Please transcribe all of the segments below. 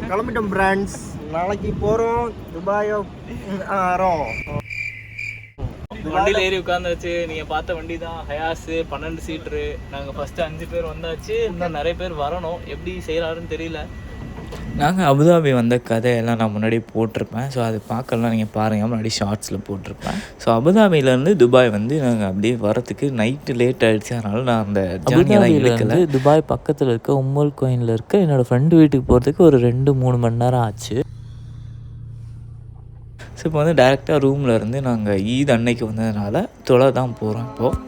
கிளம்பிட்டோம் பிராண்ட்ஸ். நாளைக்கு போகிறோம் துபாயோ ஆரோம். வண்டியில் ஏறி உட்காந்தாச்சு. நீங்கள் பார்த்த வண்டி தான் ஹயாஸு 12 சீட்ரு. நாங்கள் ஃபஸ்ட்டு 5 பேர் வந்தாச்சு. இன்னும் நிறைய பேர் வரணும். எப்படி செய்கிறாருன்னு தெரியல. நாங்கள் அபுதாபி வந்த கதையெல்லாம் நான் முன்னாடி போட்டிருப்பேன். ஸோ அது பார்க்கலாம், நீங்கள் பாருங்கள், முன்னாடி ஷார்ட்ஸில் போட்டிருப்பேன். ஸோ அபுதாபியிலேருந்து துபாய் வந்து நாங்கள் அப்படியே வரத்துக்கு நைட்டு லேட் ஆகிடுச்சு. அதனால நான் அந்த ஜானியெல்லாம் எடுக்கல. துபாய் பக்கத்தில் இருக்க உம்முல் கோயினில் இருக்க என்னோடய ஃப்ரெண்டு வீட்டுக்கு போகிறதுக்கு ஒரு 2-3 மணி நேரம் ஆச்சு. ஸோ இப்போ வந்து டேரெக்டாக ரூமில் இருந்து நாங்கள் ஈத் அன்னைக்கு வந்ததுனால தொலை தான் போகிறோம் இப்போது.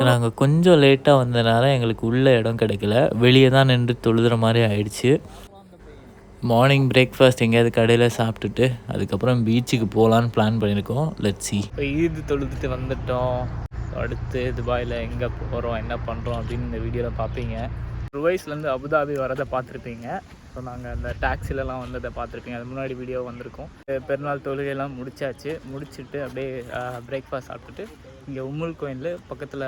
நாங்கள் கொஞ்சம் லேட்டாக வந்ததுனால எங்களுக்கு உள்ள இடம் கிடைக்கல. வெளியே தான் நின்று தொழுதுற மாதிரி ஆயிடுச்சு. மார்னிங் பிரேக்ஃபாஸ்ட் எங்கேயாவது கடையில் சாப்பிட்டுட்டு அதுக்கப்புறம் பீச்சுக்கு போகலான்னு பிளான் பண்ணியிருக்கோம். Let's see. இப்போ ஈது தொழுதுட்டு வந்துட்டோம். அடுத்து துபாயில் எங்கே போகிறோம், என்ன பண்ணுறோம் அப்படின்னு இந்த வீடியோவில் பார்ப்பீங்க. ருவைஸ்லேருந்து அபுதாபி வரதை பார்த்துருப்பீங்க. ஸோ நாங்கள் அந்த டாக்ஸிலலாம் வந்ததை பார்த்துருப்பீங்க. அது முன்னாடி வீடியோ வந்திருக்கும். பெருநாள் தொழுகையெல்லாம் முடிச்சுட்டு அப்படியே பிரேக்ஃபாஸ்ட் சாப்பிட்டுட்டு இங்கே உம்முல் கோயிலில் பக்கத்தில்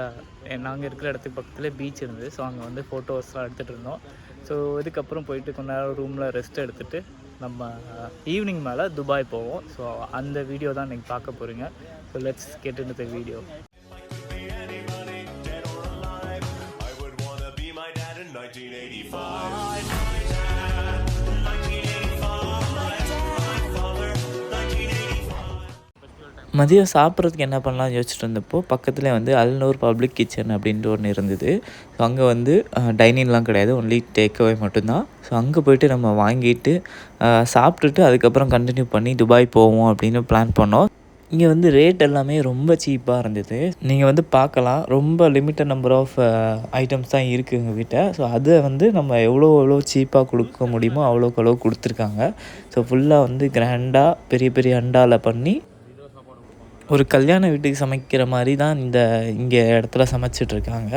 நாங்கள் இருக்கிற இடத்துக்கு பக்கத்தில் பீச் இருந்தது. ஸோ அங்கே வந்து ஃபோட்டோஸ்லாம் எடுத்துகிட்டு இருந்தோம். ஸோ இதுக்கப்புறம் போயிட்டு கொஞ்ச நேரம் ரூமில் ரெஸ்ட் எடுத்துகிட்டு நம்ம ஈவினிங் மேலே துபாய் போவோம். ஸோ அந்த வீடியோ தான் நீங்கள் பார்க்க போகிறீங்க. So let's get into the video. மதியம் சாப்பிட்றதுக்கு என்ன பண்ணலாம்னு யோசிச்சுட்டு இருந்தப்போ பக்கத்தில் வந்து அல்நூர் பப்ளிக் கிச்சன் அப்படின்ட்டு ஒன்று இருந்தது. ஸோ அங்கே வந்து டைனிங்லாம் கிடையாது, ஒன்லி டேக்அவே மட்டும்தான். ஸோ அங்கே போய்ட்டு நம்ம வாங்கிட்டு சாப்பிட்டுட்டு அதுக்கப்புறம் கண்டினியூ பண்ணி துபாய் போவோம் அப்படின்னு பிளான் பண்ணோம். இங்கே வந்து ரேட் எல்லாமே ரொம்ப சீப்பாக இருந்தது. நீங்கள் வந்து பார்க்கலாம், ரொம்ப லிமிட்டட் நம்பர் ஆஃப் ஐட்டம்ஸ் தான் இருக்குது எங்கள் வீட்டை. ஸோ அதை வந்து நம்ம எவ்வளோ சீப்பாக கொடுக்க முடியுமோ அவ்வளோ கொடுத்துருக்காங்க. ஸோ ஃபுல்லாக வந்து கிராண்டாக பெரிய பெரிய அண்டாவில் பண்ணி ஒரு கல்யாண வீட்டுக்கு சமைக்கிற மாதிரி தான் இங்கே இடத்துல சமைச்சிட்ருக்காங்க.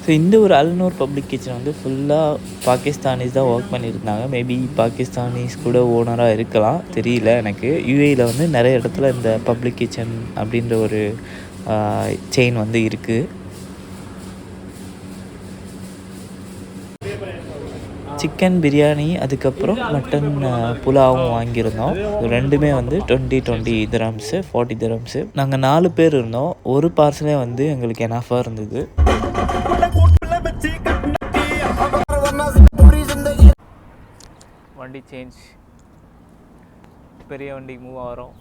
ஸோ இந்த ஒரு அல்நூர் பப்ளிக் கிச்சன் வந்து ஃபுல்லாக பாகிஸ்தானிஸ் தான் ஒர்க் பண்ணியிருந்தாங்க. மேபி பாகிஸ்தானிஸ் கூட ஓனராக இருக்கலாம், தெரியல எனக்கு. யூஏயில் வந்து நிறைய இடத்துல இந்த பப்ளிக் கிச்சன் அப்படின்ற ஒரு செயின் வந்து இருக்குது. சிக்கன் பிரியாணி அதுக்கப்புறம் மட்டன் புலாவும் வாங்கியிருந்தோம். ரெண்டுமே வந்து 20 திரம்ஸு 40 திரம்ஸு. நாங்கள் 4 பேர் இருந்தோம். ஒரு பார்சலே வந்து எங்களுக்கு எனாஃபாக இருந்தது. வண்டி சேஞ்ச், பெரிய வண்டிக்கு மூவ் ஆகிறோம்.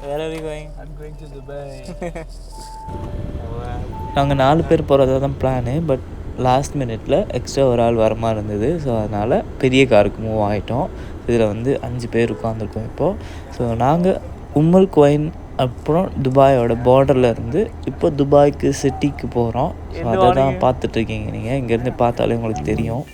Where are you going? I'm going to Dubai. நாங்கள் 4 பேர் போகிறதா தான் பிளானு. பட் லாஸ்ட் மினிட்ல எக்ஸ்ட்ரா ஒரு ஆள் வர மாதிரி இருந்தது. ஸோ அதனால் பெரிய காருக்கு மூவ் ஆகிட்டோம். இதில் வந்து 5 பேர் உட்காந்துருக்கோம் இப்போது. ஸோ நாங்கள் உம்முல் கோயின் அப்புறம் துபாயோட பார்டரில் இருந்து இப்போ துபாய்க்கு சிட்டிக்கு போகிறோம். ஸோ அதை தான் பார்த்துட்ருக்கீங்க நீங்கள். இங்கேருந்து பார்த்தாலே உங்களுக்கு தெரியும்.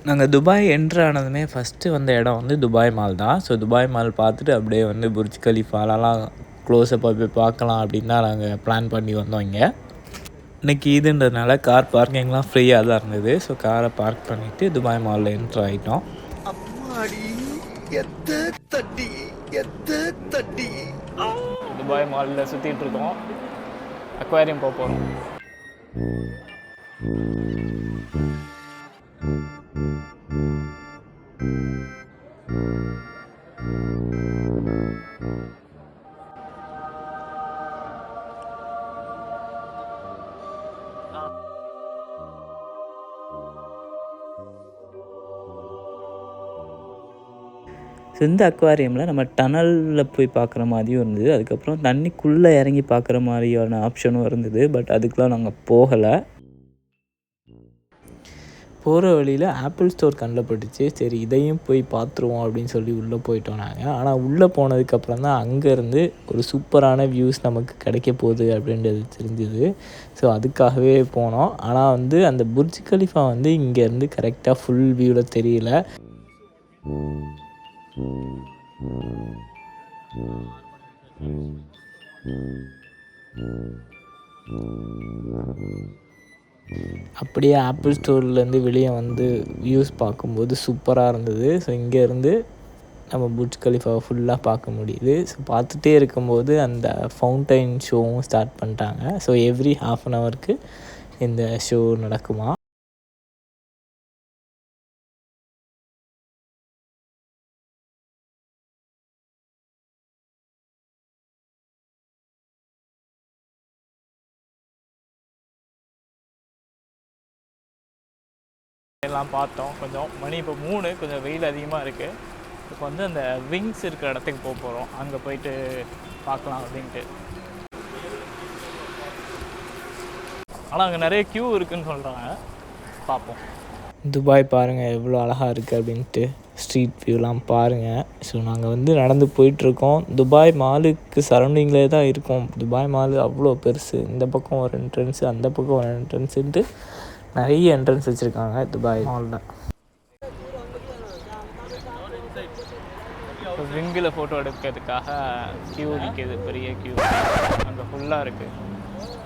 நாங்கள் துபாய் என்ட்ரு ஆனதுமே ஃபஸ்ட்டு வந்த இடம் வந்து துபாய் மால் தான். ஸோ துபாய் மால் பார்த்துட்டு அப்படியே வந்து புர்ஜ் கலிஃபாலெல்லாம் க்ளோஸப்பாக போய் பார்க்கலாம் அப்படின்னு தான் நாங்கள் பிளான் பண்ணி வந்தோம். இன்றைக்கி இதுன்றதுனால கார் பார்க்கிங்லாம் ஃப்ரீயாக தான் இருந்தது. ஸோ காரை பார்க் பண்ணிவிட்டு துபாய் மாலில் என்ட்ரு ஆகிட்டோம். துபாய் மாலில் சுற்றிட்டு இருக்கோம். அக்வாரியம் போக போகிறோம். ஸோ இந்த அக்வாரியமில் நம்ம டனலில் போய் பார்க்குற மாதிரியும் இருந்தது. அதுக்கப்புறம் தண்ணிக்குள்ளே இறங்கி பார்க்குற மாதிரியான ஆப்ஷனும் இருந்தது. பட் அதுக்கெலாம் நாங்கள் போகலை. போகிற வழியில் ஆப்பிள் ஸ்டோர் கண்ணில் பட்டுச்சு. சரி இதையும் போய் பார்த்துருவோம் அப்படின்னு சொல்லி உள்ளே போயிட்டோம் நாங்கள். ஆனால் உள்ளே போனதுக்கப்புறம் தான் அங்கேருந்து ஒரு சூப்பரான வியூஸ் நமக்கு கிடைக்க போகுது அப்படின்றது தெரிஞ்சுது. ஸோ அதுக்காகவே போனோம். ஆனால் வந்து அந்த புர்ஜ் கலிஃபா வந்து இங்கேருந்து கரெக்டாக ஃபுல் வியூவில் தெரியல. அப்படியே ஆப்பிள் ஸ்டோர்லேருந்து வெளியே வந்து வியூஸ் பார்க்கும்போது சூப்பராக இருந்தது. ஸோ இங்கேருந்து நம்ம புர்ஜ் கலிஃபாவை ஃபுல்லாக பார்க்க முடியுது. ஸோ பார்த்துட்டே இருக்கும்போது அந்த ஃபவுண்டைன் ஷோவும் ஸ்டார்ட் பண்ணிட்டாங்க. ஸோ எவ்ரி ½ அன் ஹவருக்கு இந்த ஷோ நடக்குமா. எல்லாம் பார்த்தோம். கொஞ்சம் மணி இப்போ 3, கொஞ்சம் வெயில் அதிகமாக இருக்குது. இப்போ வந்து அந்த விங்ஸ் இருக்கிற இடத்துக்கு போக போகிறோம். அங்கே போயிட்டு பார்க்கலாம் அப்படின்ட்டு. ஆனால் அங்கே நிறைய க்யூ இருக்குதுன்னு சொல்கிறாங்க, பார்ப்போம். துபாய் பாருங்கள் எவ்வளோ அழகாக இருக்குது அப்படின்ட்டு. ஸ்ட்ரீட் வியூலாம் பாருங்கள். ஸோ நாங்கள் வந்து நடந்து போயிட்டுருக்கோம். துபாய் மாலுக்கு சரௌண்டிங்லேயே தான் இருக்கோம். துபாய் மாலு அவ்வளோ பெருசு. இந்த பக்கம் ஒரு என்ட்ரன்ஸு, அந்த பக்கம் ஒரு என்ட்ரன்ஸுன்ட்டு நிறைய என்ட்ரன்ஸ் வச்சுருக்காங்க துபாய் மாலில். இப்போ விங்கில் ஃபோட்டோ எடுக்கிறதுக்காக க்யூ நிற்கிது, பெரிய க்யூ அங்கே ஃபுல்லாக இருக்குது.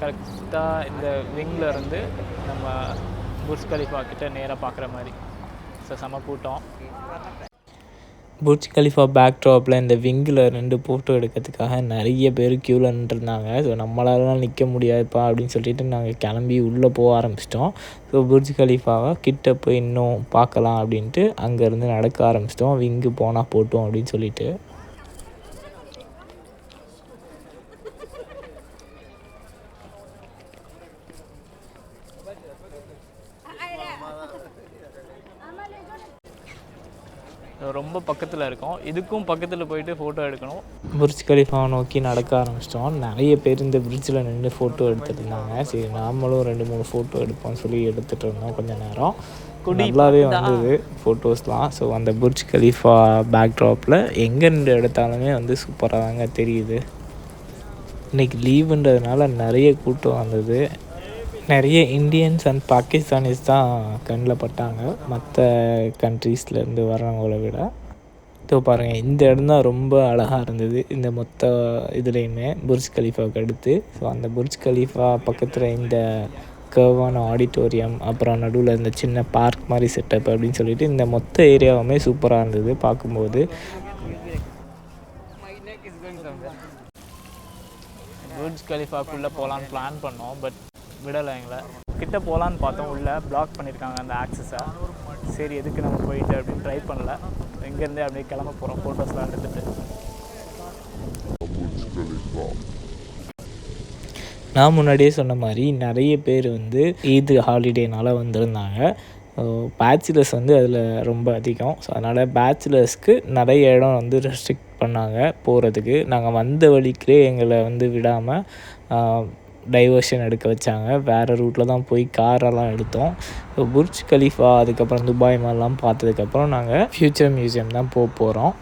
கரெக்டாக இந்த விங்கில் இருந்து நம்ம புர்ஜ் கலிஃபா கிட்ட நேராக பார்க்குற மாதிரி. ஸோ செம கூட்டம். புர்ஜ் கலிஃபா பேக் ட்ராப்பில் இந்த விங்கில் 2 ஃபோட்டோ எடுக்கிறதுக்காக நிறைய பேர் க்யூவில் நின்றுருந்தாங்க. ஸோ நம்மளாலலாம் நிற்க முடியாதுப்பா அப்படின்னு சொல்லிட்டு நாங்கள் கிளம்பி உள்ளே போக ஆரம்பிச்சிட்டோம். ஸோ புர்ஜ் கலிஃபாவை கிட்ட போய் இன்னும் பார்க்கலாம் அப்படின்ட்டு அங்கேருந்து நடக்க ஆரம்பிச்சிட்டோம். விங்கு போனால் போட்டோம் அப்படின்னு சொல்லிட்டு. ரொம்ப பக்கத்தில் இருக்கோம். இதுக்கும் பக்கத்தில் போயிட்டு ஃபோட்டோ எடுக்கணும். புர்ஜ் கலிஃபாவை நோக்கி நடக்க ஆரம்பிச்சிட்டோம். நிறைய பேர் இந்த பிரிட்ஜில் நின்று ஃபோட்டோ எடுத்துகிட்டு இருந்தாங்க. சரி நாமளும் 2-3 ஃபோட்டோ எடுப்போம்னு சொல்லி எடுத்துகிட்டு இருந்தோம் கொஞ்சம் நேரம். நல்லாவே வந்தது ஃபோட்டோஸ்லாம். ஸோ அந்த புர்ஜ் கலிஃபா பேக் ட்ராப்பில் எங்கே நின்று எடுத்தாலுமே வந்து சூப்பராக தாங்க தெரியுது. இன்றைக்கி லீவுன்றதுனால நிறைய கூட்டம் வந்தது. நிறைய இந்தியன்ஸ் அண்ட் பாகிஸ்தானிஸ் தான் கண்ணில் பட்டாங்க மற்ற கண்ட்ரீஸ்லேருந்து வர்றவங்கள விட. ஸோ பாருங்கள் இந்த இடம் தான் ரொம்ப அழகாக இருந்தது இந்த மொத்த இதுலேயுமே புர்ஜ் கலிஃபாவுக்கு அடுத்து. ஸோ அந்த புர்ஜ் கலிஃபா பக்கத்தில் இந்த கர்வான ஆடிட்டோரியம், அப்புறம் நடுவில் இந்த சின்ன பார்க் மாதிரி செட்டப் அப்படின்னு சொல்லிட்டு இந்த மொத்த ஏரியாவுமே சூப்பராக இருந்தது பார்க்கும்போது. புர்ஜ் கலிஃபாக்குள்ளே போகலான்னு பிளான் பண்ணோம், பட் விடலை எங்களை. கிட்ட போகலான்னு பார்த்தோம், உள்ளே பிளாக் பண்ணியிருக்காங்க அந்த ஆக்சஸை. சரி எதுக்கு நம்ம போயிட்டு அப்படின்னு ட்ரை பண்ணல. இங்கேருந்தே அப்படியே கிளம்ப போகிறோம் ஃபோட்டோஸ்லாம் எடுத்துகிட்டு. நான் முன்னாடியே சொன்ன மாதிரி நிறைய பேர் வந்து ஈத் ஹாலிடேனால் வந்திருந்தாங்க. பேச்சுலர்ஸ் வந்து அதில் ரொம்ப அதிகம். ஸோ அதனால் பேச்சுலர்ஸ்க்கு நிறைய இடம் வந்து ரெஸ்ட்ரிக்ட் பண்ணாங்க போகிறதுக்கு. நாங்கள் வந்த வழிக்கிலே எங்களை வந்து விடாமல் டைவர்ஷன் எடுக்க வச்சாங்க. வேறு ரூட்டில் தான் போய் காரெல்லாம் எடுத்தோம். ஸோ புர்ஜ் கலிஃபா அதுக்கப்புறம் துபாய் மால்லாம் பார்த்ததுக்கப்புறம் நாங்கள் ஃப்யூச்சர் மியூசியம் தான் போக போகிறோம்.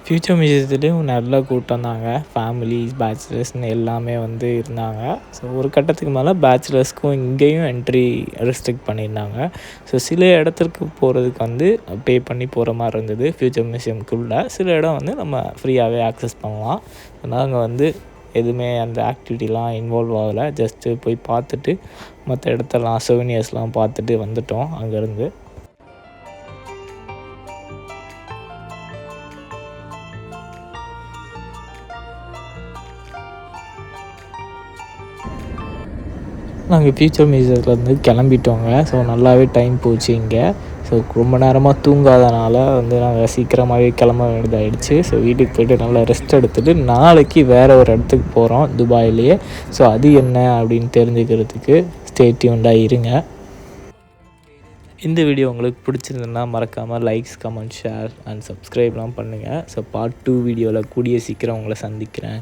ஃப்யூச்சர் மியூசியத்துலேயும் நல்ல கூட்டம் தாங்க. ஃபேமிலிஸ், பேச்சுலர்ஸ்னு எல்லாமே வந்து இருந்தாங்க. ஸோ ஒரு கட்டத்துக்கு மேலே பேச்சுலர்ஸ்க்கும் இங்கேயும் என்ட்ரி ரெஸ்ட்ரிக்ட் பண்ணியிருந்தாங்க. ஸோ சில இடத்துக்கு போகிறதுக்கு வந்து பே பண்ணி போகிற மாதிரி இருந்தது ஃப்யூச்சர் மியூசியம்குள்ளே. சில இடம் வந்து நம்ம ஃப்ரீயாகவே ஆக்சஸ் பண்ணலாம். நாங்கள் வந்து எதுவுமே அந்த ஆக்டிவிட்டிலாம் இன்வால்வ் ஆகலை. ஜஸ்ட்டு போய் பார்த்துட்டு மற்ற இடத்தெல்லாம் சொவனியர்ஸ்லாம் பார்த்துட்டு வந்துட்டோம் அங்கேருந்து. நாங்கள் ஃபியூச்சர் மியூசியத்துலேருந்து கிளம்பிட்டோங்க. ஸோ நல்லாவே டைம் போச்சு இங்கே. ஸோ ரொம்ப நேரமாக தூங்காதனால வந்து நாங்கள் சீக்கிரமாகவே கிளம்ப வேண்டியதாகிடுச்சு. ஸோ வீட்டுக்கு போய்ட்டு நல்லா ரெஸ்ட் எடுத்துகிட்டு நாளைக்கு வேறு ஒரு இடத்துக்கு போகிறோம் துபாயிலேயே. ஸோ அது என்ன அப்படின்னு தெரிஞ்சுக்கிறதுக்கு ஸ்டே டியூன்டாக இருங்க. இந்த வீடியோ உங்களுக்கு பிடிச்சிருந்ததுன்னா மறக்காமல் லைக்ஸ், கமெண்ட், ஷேர் அண்ட் சப்ஸ்கிரைப்லாம் பண்ணுங்கள். ஸோ பார்ட் 2 வீடியோவில் கூடிய சீக்கிரம் உங்களை சந்திக்கிறேன்.